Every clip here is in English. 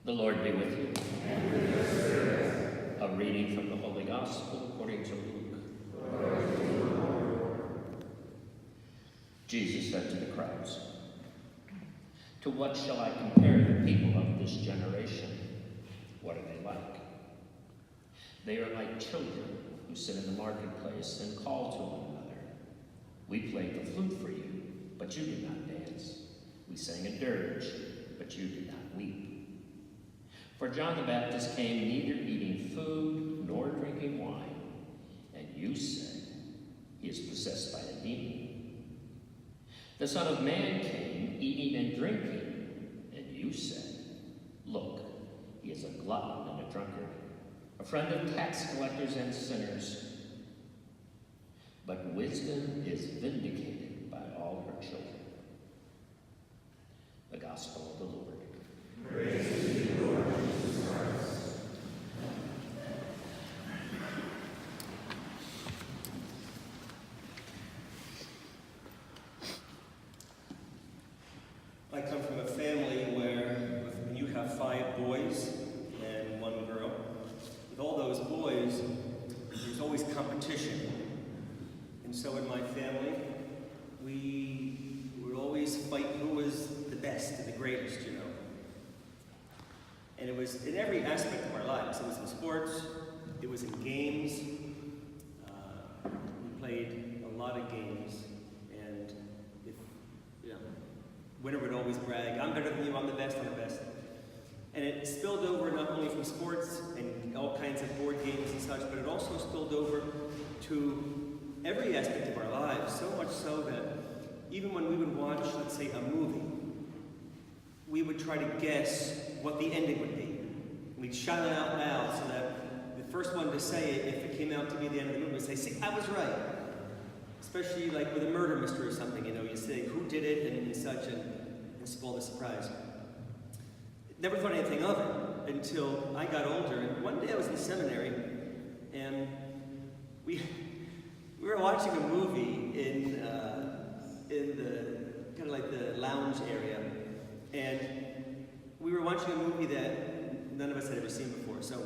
The Lord be with you. And with your spirit. A reading from the Holy Gospel according to Luke. Glory to you, Lord. Jesus said to the crowds, "To what shall I compare the people of this generation? What are they like? They are like children who sit in the marketplace and call to one another. We played the flute for you, but you did not dance. We sang a dirge, but you did not weep. For John the Baptist came neither eating food nor drinking wine, and you said, he is possessed by a demon. The Son of Man came eating and drinking, and you said, look, he is a glutton and a drunkard, a friend of tax collectors and sinners. But wisdom is vindicated by all her children." The Gospel of the Lord. Praise to you, Lord Jesus Christ. I come from a family where you have 5 boys and 1 girl. With all those boys, there's always competition. And so in my family, we would always fight who was the best and the greatest, you know. And it was in every aspect of our lives. It was in sports, it was in games. We played a lot of games, and if, you know, winner would always brag, "I'm better than you, I'm the best, I'm the best." And it spilled over not only from sports and all kinds of board games and such, but it also spilled over to every aspect of our lives, so much so that even when we would watch, let's say, a movie, we would try to guess what the ending would be. We'd shout it out loud so that the first one to say it, if it came out to be the end of the movie, would say, "See, I was right." Especially like with a murder mystery or something, you know, you say who did it and such, and spoil the surprise. Never thought anything of it until I got older. And one day I was in seminary, and we were watching a movie in the kind of like the lounge area, and we were watching a movie that none of us had ever seen before. So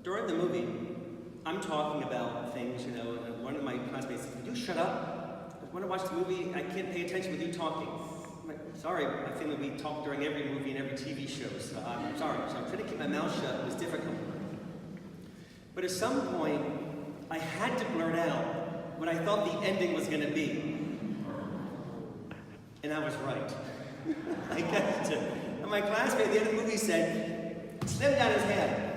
during the movie, I'm talking about things, you know, and one of my classmates said, "Would you shut up? I want to watch the movie. I can't pay attention with you talking." I'm like, "Sorry, I think we talk during every movie and every TV show, so I'm sorry." So I'm trying to keep my mouth shut. It was difficult. But at some point, I had to blurt out what I thought the ending was going to be. And I was right. I guess. And my classmate at the end of the movie said, "Slim down his hand."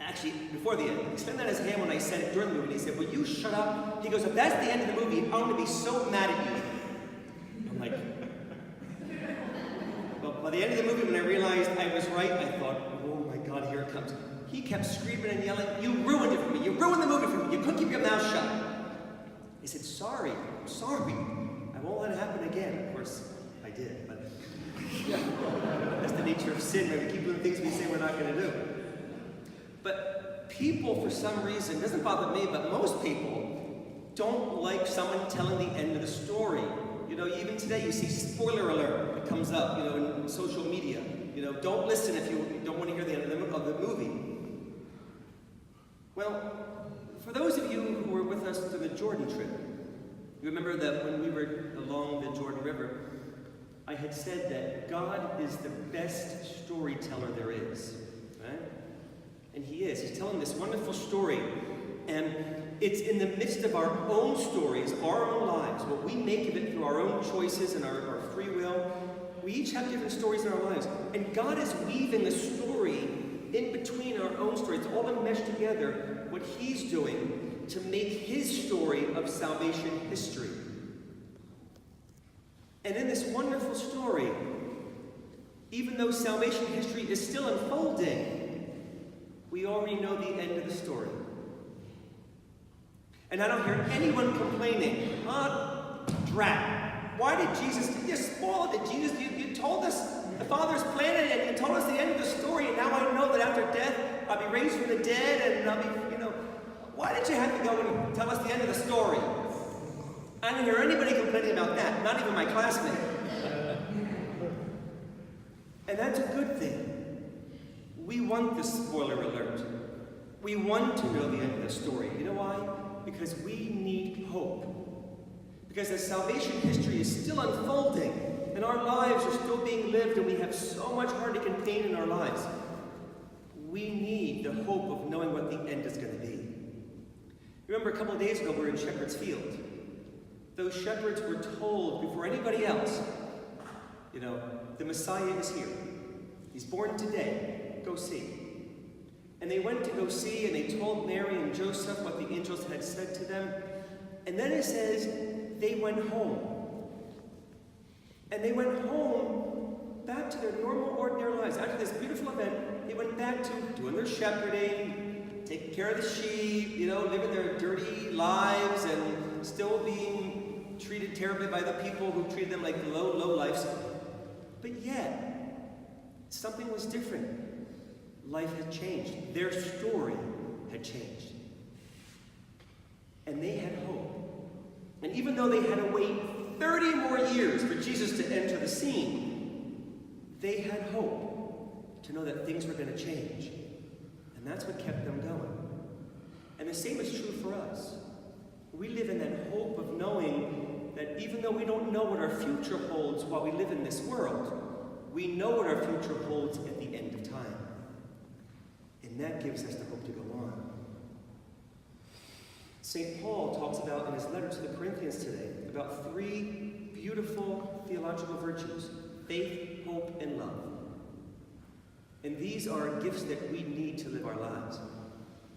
Actually, before the end, he slammed down his hand when I said it during the movie. He said, "Will you shut up?" He goes, "If that's the end of the movie, I'm going to be so mad at you." I'm like, well, by the end of the movie, when I realized I was right, I thought, oh my God, here it comes. He kept screaming and yelling, "You ruined it for me. You ruined the movie for me. You couldn't keep your mouth shut." I said, "Sorry, I'm sorry. I won't let it happen again." Of course, I did, but that's the nature of sin, right? We keep doing things we say we're not going to do. But people, for some reason, doesn't bother me, but most people don't like someone telling the end of the story. You know, even today you see spoiler alert that comes up, you know, in social media. You know, don't listen if you don't want to hear the end of the movie. Well, for those of you who were with us to the Jordan trip, you remember that when we were along the Jordan River, I had said that God is the best storyteller there is, right? And he is. He's telling this wonderful story. And it's in the midst of our own stories, our own lives, what we make of it through our own choices and our free will. We each have different stories in our lives. And God is weaving a story in between our own stories. It's all enmeshed together, what he's doing to make his story of salvation history. And in this wonderful story, even though salvation history is still unfolding, we already know the end of the story. And I don't hear anyone complaining, drat, why did Jesus, you spoiled it, Jesus, you told us the Father's plan and you told us the end of the story, and now I know that after death, I'll be raised from the dead, and I'll be, you know, why did you have to go and tell us the end of the story? I didn't hear anybody complaining about that, not even my classmate. And that's a good thing. We want the spoiler alert. We want to know the end of the story. You know why? Because we need hope. Because as salvation history is still unfolding, and our lives are still being lived, and we have so much heartache and pain in our lives, we need the hope of knowing what the end is going to be. Remember a couple of days ago we were in Shepherd's Field. Those shepherds were told before anybody else, the Messiah is here. He's born today. Go see. And they went to go see, and they told Mary and Joseph what the angels had said to them. And then it says they went home. And they went home back to their normal, ordinary lives. After this beautiful event, they went back to doing their shepherding, taking care of the sheep, living their dirty lives, and still being treated terribly by the people who treated them like low lives. But yet, something was different. Life had changed. Their story had changed. And they had hope. And even though they had to wait 30 more years for Jesus to enter the scene, they had hope to know that things were going to change. And that's what kept them going. And the same is true for us. We live in that hope of knowing that even though we don't know what our future holds while we live in this world, we know what our future holds at the end of time. And that gives us the hope to go on. St. Paul talks about in his letter to the Corinthians today about 3 beautiful theological virtues: faith, hope, and love. And these are gifts that we need to live our lives.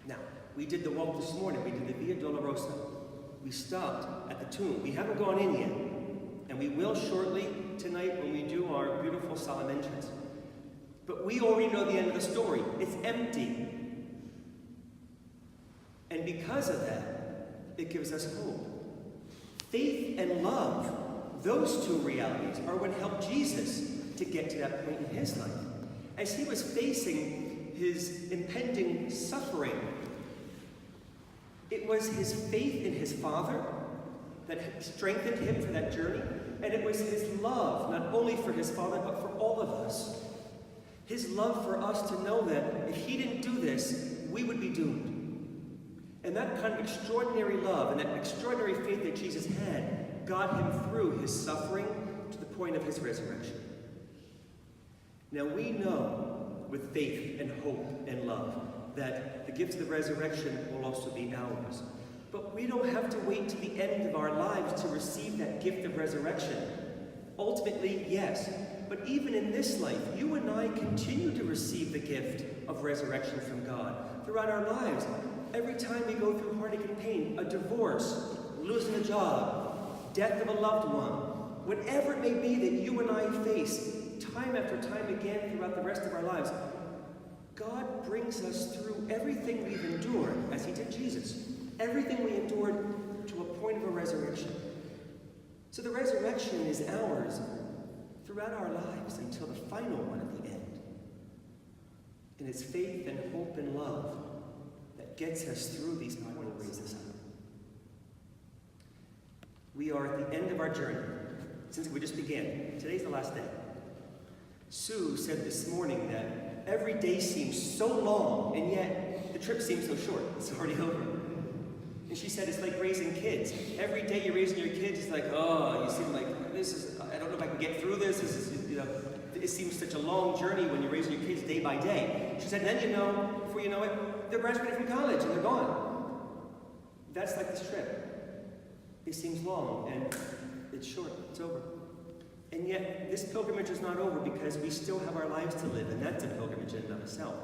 Now, we did the walk this morning. We did the Via Dolorosa. We stopped at the tomb. We haven't gone in yet. And we will shortly tonight when we do our beautiful solemn entrance. But we already know the end of the story. It's empty. And because of that, it gives us hope. Faith and love, those 2 realities, are what helped Jesus to get to that point in his life. As he was facing his impending suffering, it was his faith in his Father that had strengthened him for that journey, and it was his love, not only for his Father, but for all of us. His love for us to know that if he didn't do this, we would be doomed. And that kind of extraordinary love and that extraordinary faith that Jesus had got him through his suffering to the point of his resurrection. Now we know with faith and hope and love that the gift of the resurrection will also be ours. But we don't have to wait to the end of our lives to receive that gift of resurrection. Ultimately, yes. But even in this life, you and I continue to receive the gift of resurrection from God throughout our lives. Every time we go through heartache and pain, a divorce, losing a job, death of a loved one, whatever it may be that you and I face time after time again throughout the rest of our lives, God brings us through everything we've endured, as he did Jesus. Everything we endured to a point of a resurrection. So the resurrection is ours throughout our lives until the final one at the end. And it's faith and hope and love that gets us through these points and raise us up. We are at the end of our journey. Since we just began, today's the last day. Sue said this morning that every day seems so long, and yet the trip seems so short. It's already over. And she said it's like raising kids. Every day you're raising your kids, it's like, oh, you seem like, I don't know if I can get through this. It seems such a long journey when you're raising your kids day by day. She said, then before you know it, they're graduating from college and they're gone. That's like this trip. It seems long and it's short, it's over. And yet, this pilgrimage is not over because we still have our lives to live, and that's a pilgrimage in and of itself.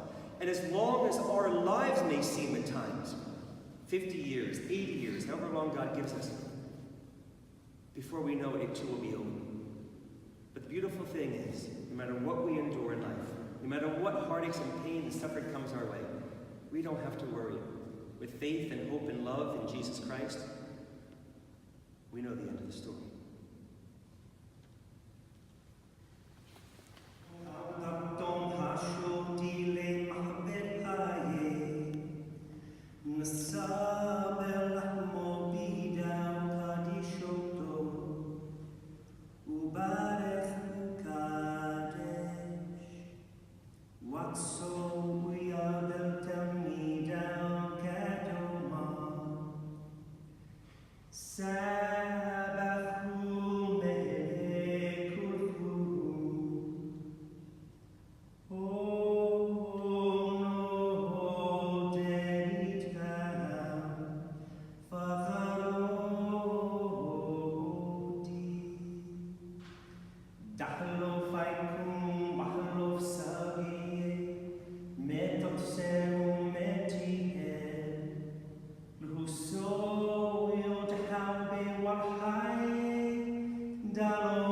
And as long as our lives may seem at times, 50 years, 80 years, however long God gives us, before we know it too will be over. But the beautiful thing is, no matter what we endure in life, no matter what heartaches and pain and suffering comes our way, we don't have to worry. With faith and hope and love in Jesus Christ, we know the end of the story. So Dalo